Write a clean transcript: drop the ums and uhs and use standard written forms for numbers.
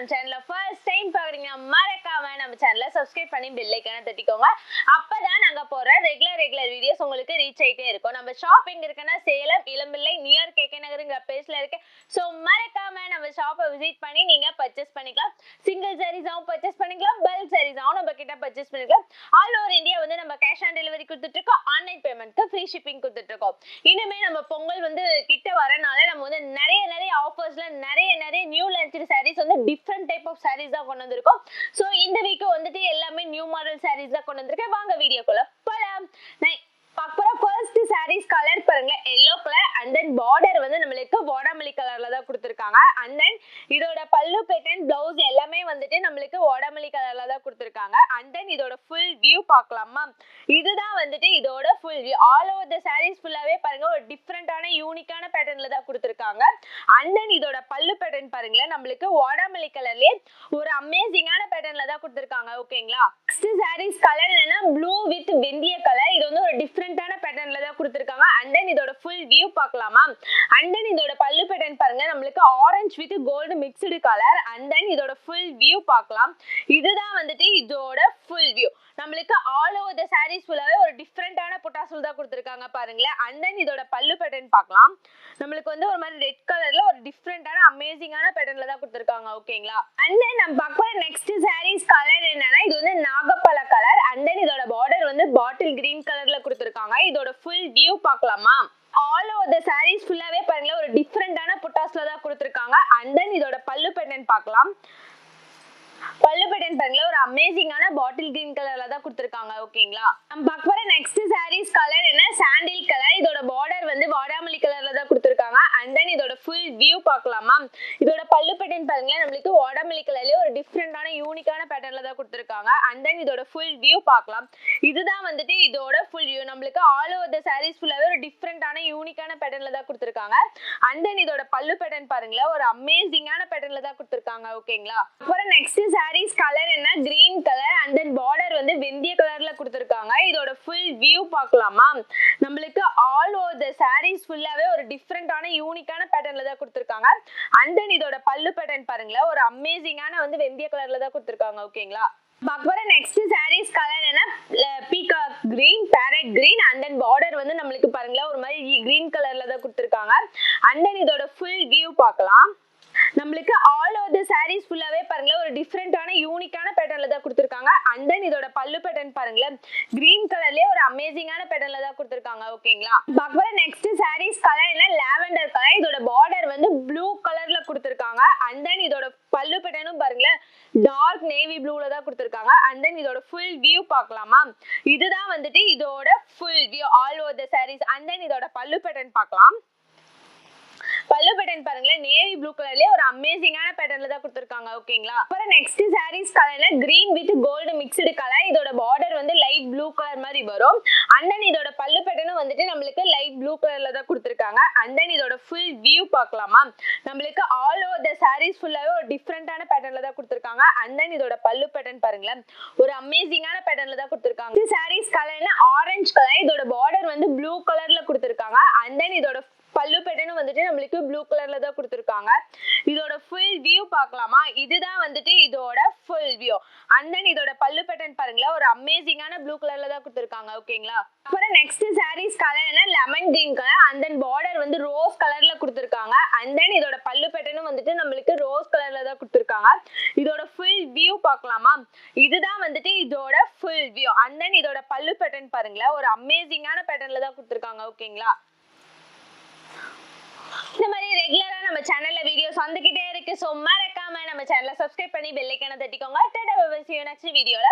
நம்ம சேனலை first time பார்க்குறீங்கன்னா மறக்காம நம்ம சேனலை சப்ஸ்கிரைப் பண்ணி பெல் ஐக்கானை தட்டிக்கோங்க. அப்பதான் நாங்கள் போகிற ரெகுலர் வீடியோஸ் உங்களுக்கு ரீச் ஆகிட்டே இருக்கும். நம்ம ஷாப் எங்கே இருக்குன்னா சேலம் இளம்பிள்ளை நியர் கேகே நகருங்கிற பிளேஸில் இருக்கு. ஸோ மறக்காம நம்ம ஷாப்பை விசிட் பண்ணி நீங்கள் பர்ச்சேஸ் பண்ணிக்கலாம். சிங்கிள் சாரீஸாகவும் பர்ச்சேஸ் பண்ணிக்கலாம், பல்க் சாரீஸாகவும் நம்ம கிட்ட பர்ச்சேஸ் பண்ணிக்கலாம். ஆல் ஓவர் இந்தியா வந்து நம்ம கேஷ் ஆன் டெலிவரி கொடுத்துட்டு இருக்கோம். ஆன்லைன் பேமெண்ட்க்கு ஃப்ரீ ஷிப்பிங் கொடுத்துட்டு இருக்கோம். இனிமே நம்ம பொங்கல் வந்து கிட்ட வரனால நம்ம வந்து நிறைய ஆஃபர்ஸ்ல நிறைய நியூ லான்ச் சாரீஸ் வந்து டிஃப்ரெண்ட் டைப் ஆஃப் சாரீஸ் தான் கொண்டு வந்திருக்கோம். ஸோ இந்த வீக் வந்துட்டு எல்லாமே நியூ மாடல் சாரீஸ் தான் கொண்டு வந்திருக்கேன். வாங்க வீடியோக்குள்ள போலாம். ஃபர்ஸ்ட் சாரீஸ் கலர் பாருங்க, yellow colour and then border வந்து நம்மளுக்கு வாடாமல்லி கலர்ல தான் கொடுத்துருக்காங்க. அண்ட் தென் இதோட பல்லு பேட்டர்ன் பிளவுஸ் எல்லாமே வந்துட்டு நம்மளுக்கு வாடாமல்லி கலர்ல தான் கொடுத்துருக்காங்க. அண்ட் தென் இதோட ஃபுல் வியூ பார்க்கலாமா? இதுதான் வந்துட்டு இதோட full view. All over the saris ஃபுல்லாவே பாருங்க ஒரு டிஃப்ரெண்டான யூனிக்கான பேட்டர்ன்ல தான் கொடுத்துருக்காங்க. அண்ட் தென் இதோட பல்லு பேட்டர்ன் பாருங்களேன், நம்மளுக்கு வாடாமல்லி கலர்லயே ஒரு அமேசிங்கான பேட்டர்ன்ல தான் கொடுத்துருக்காங்க. ஓகேங்களா? நெக்ஸ்ட் சாரீஸ் கலர் என்னன்னா ப்ளூ வித் வெந்தய கலர். இது வந்து ஒரு டிஃப்ரெண்டான பேட்டர்ன்ல தான் கொடுத்திருக்காங்க. அண்ட் தென் இதோட ஃபுல் வியூ பார்க்கலாமா? அண்ட் தென் இதோட பல்லு பேட்டர்ன் பாருங்க, நம்மளுக்கு orange with gold mixed colour. And then இதோட ஃபுல் வியூ பார்க்கலாம். இதுதான் வந்துட்டு இதோட ஃபுல் வியூ. நம்மளுக்கு ஆல் ஓவர் த சாரீஸ் ஃபுல்லாவே ஒரு டிஃப்ரெண்டான புட்டாசல் தான் கொடுத்திருக்காங்க பாருங்களேன். அண்ட் தென் இதோட பல்லு பேட்டர்ன் பார்க்கலாம். நம்மளுக்கு வந்து ஒரு மாதிரி ரெட் கலர்ல ஒரு டிஃப்ரெண்டான அமேசிங்கான பேட்டர்ன்ல தான் கொடுத்திருக்காங்க. ஓகேங்களா? அண்ட் தென் நம்ம பார்க்குற நெக்ஸ்ட் சாரீஸ் கலர் என்னன்னா இது வந்து நாகப்பழ கலர். அண்ட் தென் இதோட பார்டர் வந்து பாட்டில் கிரீன் கலர்ல கொடுத்திருக்காங்க. இதோட ஃபுல் வியூ பார்க்கலாமா? ஆல் ஓவர் த சாரீஸ் ஃபுல்லாவே பாருங்களேன் ஒரு டிஃப்ரெண்டான புட்டாஸ்ல தான் கொடுத்திருக்காங்க. அண்ட் தென் இதோட பல்லு பேட்டர்ன் பார்க்கலாம். பல்லு பேட்டர்ன் பாருங்களேன் ஒரு அமேசிங்கான பாட்டில் கிரீன் கலர்ல தான் கொடுத்திருக்காங்க. ஓகேங்களா? நம்ம பார்க்குற நெக்ஸ்ட் சாரீஸ் கலர் என்ன சாண்டில் கலர். இதோட பார்டர் வந்து வாடாமல்லி கலர்ல தான் கொடுத்திருக்காங்க. அண்ட் தென் இதோட ஃபுல் வியூ பார்க்கலாமா? இதோட பல்லு பேட்டர்ன் பாருங்களேன், நம்மளுக்கு வாடாமல்லி கலர்லயே ஒரு டிஃப்ரெண்டான யூனிக்கான பேட்டர்ன்ல தான் கொடுத்திருக்காங்க. அண்ட் தென் இதோட ஃபுல் வியூ பார்க்கலாம். இதுதான் வந்துட்டு இதோட ஃபுல் வியூ. நம்மளுக்கு ஆல் ஓவர் த சாரீஸ் ஃபுல்லாவே ஒரு டிஃப்ரெண்டான யூனிக்கான பேட்டர்ன்ல தான் கொடுத்திருக்காங்க. அண்ட் தென் இதோட பல்லு பேட்டர்ன் பாருங்களேன் ஒரு அமேசிங்கான பேட்டர்ன்ல தான் கொடுத்திருக்காங்க. ஓகேங்களா? அப்புறம் நெக்ஸ்ட் சாரீஸ் கலர் என்ன green colour. And then border வந்து வெந்தய கலர்ல கொடுத்திருக்காங்க. இதோட ஃபுல் வியூ பார்க்கலாமா? நம்மளுக்கு ஆல் ஓவர் த சாரீஸ் ஃபுல்லாவே ஒரு டிஃப்ரெண்டான யூனிக்கான பேட்டர்ன்ல தான் கொடுத்திருக்காங்க. அண்ட் தென் இதோட பல்லு பேட்டர்ன் பாருங்களேன் ஒரு அமேசிங்கான வந்து வெந்தய கலர்ல தான் கொடுத்திருக்காங்க. ஓகேங்களா? பார்க்குற நெக்ஸ்ட் சாரீஸ் கலர் என்ன peacock green, farad green. And then border வந்து நம்மளுக்கு பாருங்களேன் ஒரு மாதிரி கிரீன் கலர்ல தான் கொடுத்திருக்காங்க. அண்ட் தென் இதோட ஃபுல் வியூ பார்க்கலாம். நம்மளுக்கு ஆல் ஓவர் த சாரீஸ் ஃபுல்லாவே பாருங்களேன் ஒரு டிஃப்ரெண்டான யூனிக்கான பேட்டர்ன்ல தான் கொடுத்திருக்காங்க. அண்ட் தென் இதோட பல்லு பேட்டர்ன் பாருங்களேன் கிரீன் கலர்லயே ஒரு அமேசிங்கான பேட்டர்ன்ல தான் கொடுத்திருக்காங்க. ஓகேங்களா? பார்க்குற நெக்ஸ்ட் சாரீஸ் கலர் என்ன லாவெண்டர் கலர். இதோட பார்டர் வந்து ப்ளூ கலர்ல கொடுத்திருக்காங்க. அண்ட் தென் இதோட பல்லு பேட்டர்னும் பாருங்களேன் டார்க் நேவி ப்ளூல தான் கொடுத்திருக்காங்க. அண்ட் தென் இதோட ஃபுல் வியூ பார்க்கலாமா? இதுதான் வந்துட்டு இதோட full view all over the saris. And then இதோட பல்லு பேட்டர்ன் பார்க்கலாம். பல்லு பேட்டர்ன் பாருங்களேன் நேவி ப்ளூ கலர்லயே ஒரு அமேசிங்கான பேட்டர்ன்ல தான் கொடுத்திருக்காங்க. ஓகேங்களா? அப்புறம் நெக்ஸ்ட் சாரீஸ் கலர்ல green with gold mixed colour. இதோட பார்டர் வந்து லைட் ப்ளூ கலர் மாதிரி வரும். அண்ட் தென் இதோட பல்லு பேட்டர்னும் வந்துட்டு நம்மளுக்கு லைட் ப்ளூ கலர்ல தான் கொடுத்திருக்காங்க. அண்ட் தென் இதோட ஃபுல் வியூ பார்க்கலாமா? நம்மளுக்கு ஆல் ஓவர் த சாரீஸ் ஃபுல்லாவே ஒரு டிஃப்ரெண்டான பேட்டர்ன்ல தான் கொடுத்திருக்காங்க. அண்ட் தென் இதோட பல்லு பேட்டர்ன் பாருங்களேன் ஒரு அமேசிங்கான பேட்டர்ன்ல தான் கொடுத்திருக்காங்க. இந்த சாரீஸ் கலர்ல ஆரஞ்சு கலர். இதோட பார்டர் வந்து ப்ளூ கலர்ல கொடுத்திருக்காங்க. அண்ட் தென் இதோட பல்லு பேட்டர்னும் வந்துட்டு நம்மளுக்கு ப்ளூ கலர்ல தான் கொடுத்திருக்காங்க. இதோட ஃபுல் வியூ பார்க்கலாமா? இதுதான் வந்துட்டு இதோட ஃபுல் வியூ. அண்ட் தென் இதோட பல்லு பேட்டர்ன் பாருங்களேன் ஒரு அமேசிங்கான ப்ளூ கலர்ல தான் கொடுத்திருக்காங்க. ஓகேங்களா? அப்புறம் நெக்ஸ்ட் சாரீஸ் கலர் என்ன lemon green colour. And then border வந்து ரோஸ் கலர்ல கொடுத்திருக்காங்க. அண்ட் தென் இதோட பல்லு பேட்டர்னும் வந்துட்டு நம்மளுக்கு ரோஸ் கலர்ல தான் கொடுத்திருக்காங்க. இதோட ஃபுல் வியூ பார்க்கலாமா? இதுதான் வந்துட்டு இதோட ஃபுல் வியூ. அண்ட் தென் இதோட பல்லு பேட்டர்ன் பாருங்களேன் ஒரு அமேசிங்கான பேட்டர்ன்ல தான் கொடுத்திருக்காங்க. ஓகேங்களா? இந்த மாதிரி ரெகுலரா நம்ம சேனல்ல வீடியோஸ் வந்துகிட்டே இருக்கு. சோ மறக்காம நம்ம சேனலை சப்ஸ்கிரைப் பண்ணி பெல் ஐகானை தட்டிக்கோங்க. Tata bye bye. See you next வீடியோல.